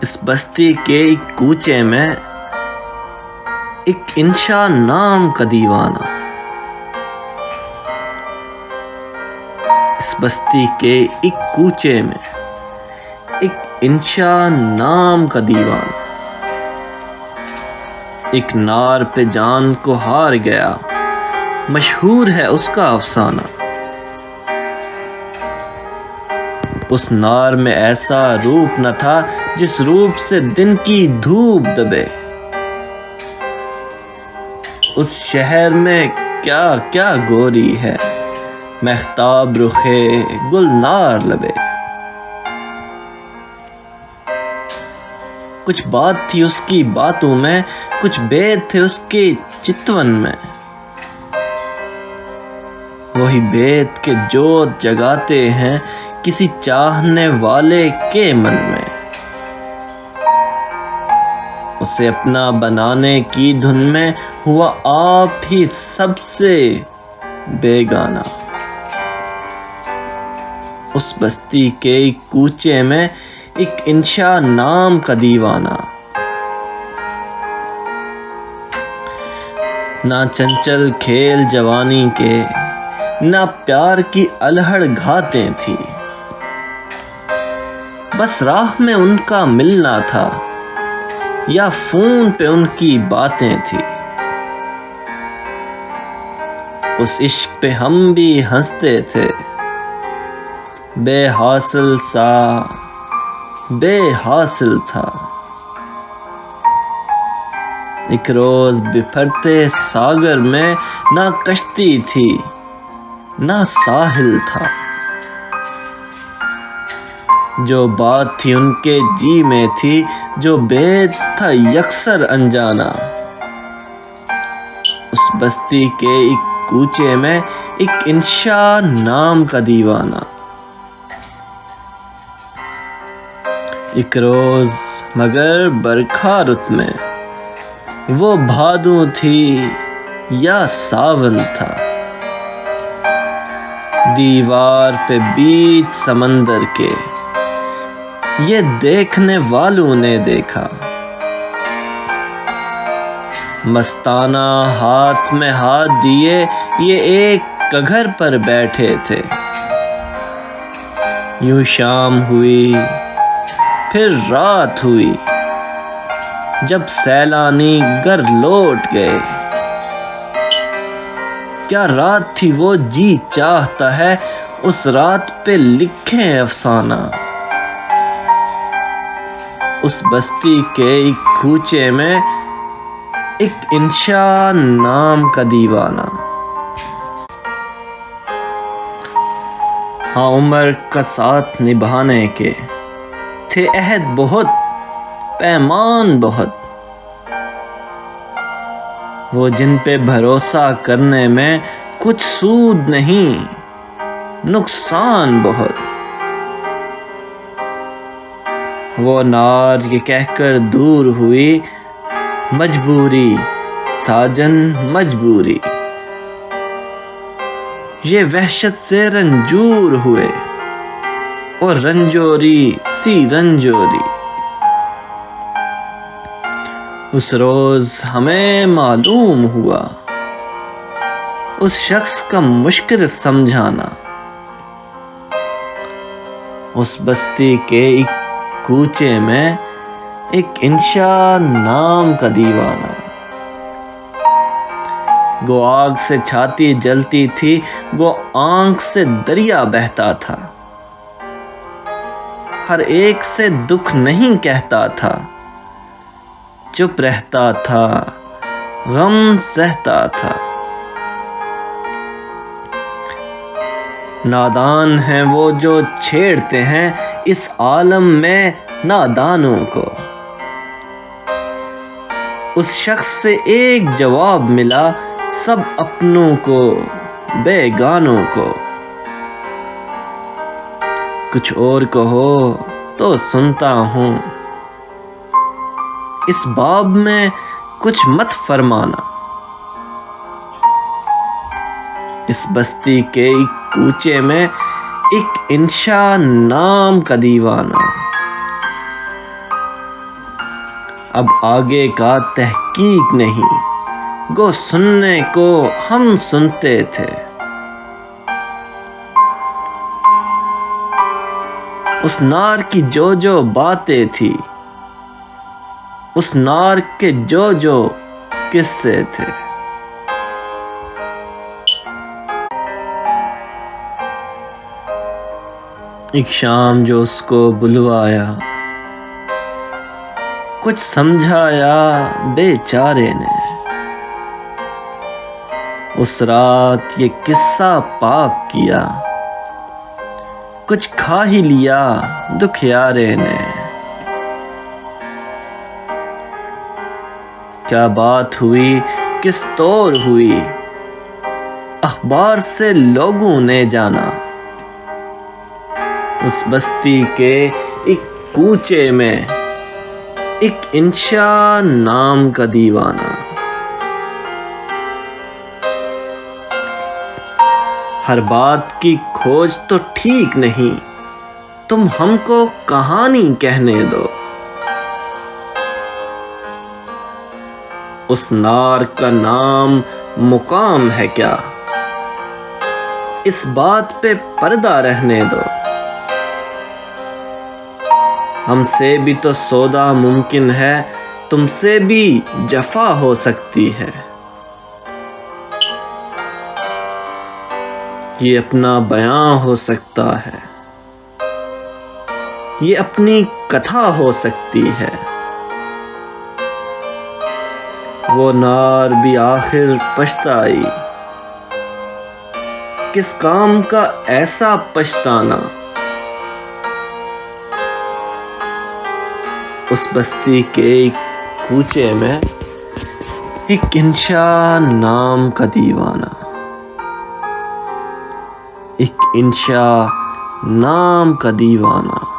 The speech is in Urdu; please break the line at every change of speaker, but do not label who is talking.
اس بستی کے ایک کوچے میں ایک انشا نام کا دیوانہ، اس بستی کے ایک کوچے میں ایک انشا نام کا دیوانہ، ایک نار پہ جان کو ہار گیا، مشہور ہے اس کا افسانہ۔ اس نار میں ایسا روپ نہ تھا جس روپ سے دن کی دھوپ دبے۔ اس شہر میں کیا کیا گوری ہے، مہتاب رخے گلنار لبے۔ کچھ بات تھی اس کی باتوں میں، کچھ بید تھے اس کے چتون میں، وہی بید کے جوت جگاتے ہیں کسی چاہنے والے کے من میں۔ اسے اپنا بنانے کی دھن میں ہوا آپ ہی سب سے بیگانہ۔ اس بستی کے ایک کوچے میں ایک انشا نام کا دیوانہ، نہ چنچل کھیل جوانی کے، نہ پیار کی الہڑ گھاتیں تھی، بس راہ میں ان کا ملنا تھا یا فون پہ ان کی باتیں تھی۔ اس عشق پہ ہم بھی ہنستے تھے، بے حاصل سا بے حاصل تھا۔ ایک روز بپھرتے ساگر میں نہ کشتی تھی نہ ساحل تھا، جو بات تھی ان کے جی میں تھی، جو بید تھا یکسر انجانا۔ اس بستی کے ایک کوچے میں ایک انشا نام کا دیوانہ۔ ایک روز مگر برکھا رت میں، وہ بھادوں تھی یا ساون تھا، دیوار پہ بیچ سمندر کے یہ دیکھنے والوں نے دیکھا، مستانہ ہاتھ میں ہاتھ دیے یہ ایک کگھر پر بیٹھے تھے۔ یوں شام ہوئی پھر رات ہوئی، جب سیلانی گر لوٹ گئے، کیا رات تھی وہ جی چاہتا ہے اس رات پہ لکھیں افسانہ۔ اس بستی کے ایک کوچے میں ایک انشا نام کا دیوانہ۔ ہاں عمر کا ساتھ نبھانے کے تھے عہد بہت، پیمان بہت، وہ جن پہ بھروسہ کرنے میں کچھ سود نہیں نقصان بہت۔ وہ نار یہ کہہ کر دور ہوئی، مجبوری ساجن مجبوری، یہ وحشت سے رنجور ہوئے اور رنجوری سی رنجوری۔ اس روز ہمیں معلوم ہوا اس شخص کا مشکل سمجھانا۔ اس بستی کے ایک کوچے میں ایک انشا نام کا دیوانہ، گو آگ سے چھاتی جلتی تھی، گو آنکھ سے دریا بہتا تھا، ہر ایک سے دکھ نہیں کہتا تھا، چپ رہتا تھا غم سہتا تھا۔ نادان ہیں وہ جو چھیڑتے ہیں اس عالم میں نادانوں کو۔ اس شخص سے ایک جواب ملا سب اپنوں کو بیگانوں کو۔ کچھ اور کہو تو سنتا ہوں، اس باب میں کچھ مت فرمانا۔ اس بستی کے ایک کوچے میں ایک انشا نام کا دیوانہ۔ اب آگے کا تحقیق نہیں، گو سننے کو ہم سنتے تھے۔ اس نار کی جو جو باتیں تھی، اس نار کے جو جو قصے تھے۔ ایک شام جو اس کو بلوایا، کچھ سمجھایا بیچارے نے، اس رات یہ قصہ پاک کیا، کچھ کھا ہی لیا دکھیارے نے۔ کیا بات ہوئی کس طور ہوئی، اخبار سے لوگوں نے جانا، اس بستی کے ایک کوچے میں ایک انشا نام کا دیوانہ۔ ہر بات کی کھوج تو ٹھیک نہیں، تم ہم کو کہانی کہنے دو۔ اس نار کا نام مقام ہے کیا، اس بات پہ پردہ رہنے دو۔ ہم سے بھی تو سودا ممکن ہے، تم سے بھی جفا ہو سکتی ہے۔ یہ اپنا بیان ہو سکتا ہے، یہ اپنی کتھا ہو سکتی ہے۔ وہ نار بھی آخر پچھتائی، کس کام کا ایسا پچھتانا۔ اس بستی کے ایک کوچے میں ایک انشا نام کا دیوانہ، ایک انشا نام کا دیوانہ۔